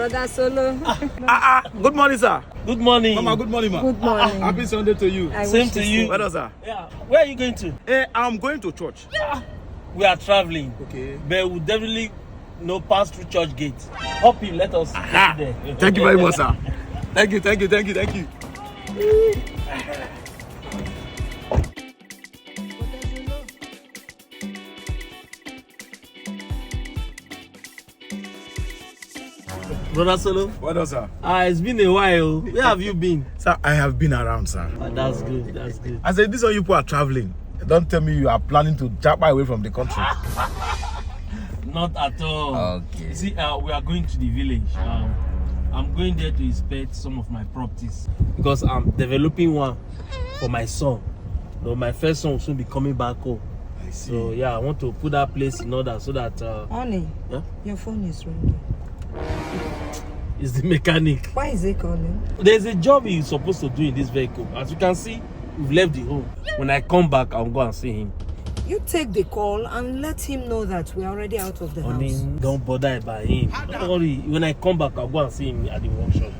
Brother Solo. Good morning, sir. Good morning. Mama, good morning, ma. Good morning. Happy Sunday to you. Same to you. Well done, sir. Yeah. Where are you going to? I'm going to church. We are traveling. Okay. But we'll definitely pass through church gate. Hop in, let us get there. Thank you very much, sir. Thank you. Brother Solo. Well done, sir. It's been a while. Where have you been? Sir, I have been around, sir. That's good. That's good. I said, these are you people are traveling. Don't tell me you are planning to jump away from the country. Not at all. Okay. You see, we are going to the village. I'm going there to inspect some of my properties because I'm developing one for my son. My first son will soon be coming back home. I see. So yeah, I want to put that place in order so that. Honey, your phone is ringing. It's the mechanic. Why is he calling? There's a job he's supposed to do in this vehicle. As you can see, we've left the home. When I come back, I'll go and see him. You take the call and let him know that we're already out of the house. Don't bother about him. Don't worry. When I come back, I'll go and see him at the workshop.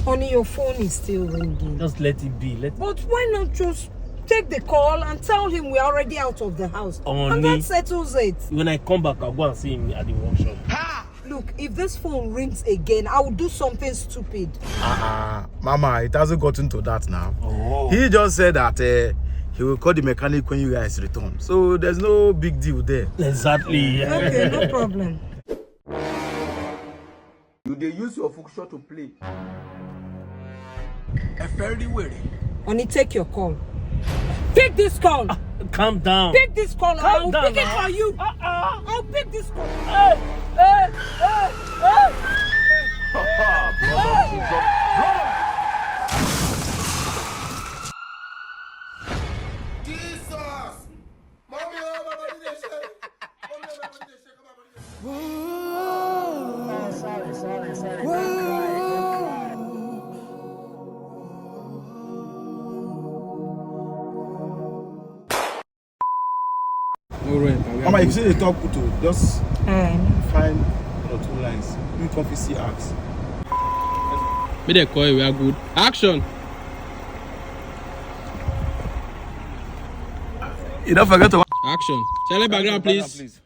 Honey, your phone is still ringing. Just let it be. But why not just take the call and tell him we're already out of the house? Honey, and that settles it. When I come back, I'll go and see him at the workshop. Look, if this phone rings again, I will do something stupid. Mama, it hasn't gotten to that now. Oh. He just said that he will call the mechanic when you guys return. So there's no big deal there. Exactly. Okay, no problem. You they use your function to play. A fairly weary. Honey, take your call. Pick this call. Calm down. Pick this call. I'll down, pick it for you. I'll pick this call. Jesus! Mommy, Sorry. Mama, if you say they talk to, just find 1 or 2 lines. You can see acts. May they call you, we are good. Action! You don't forget to Action. Silent background, please.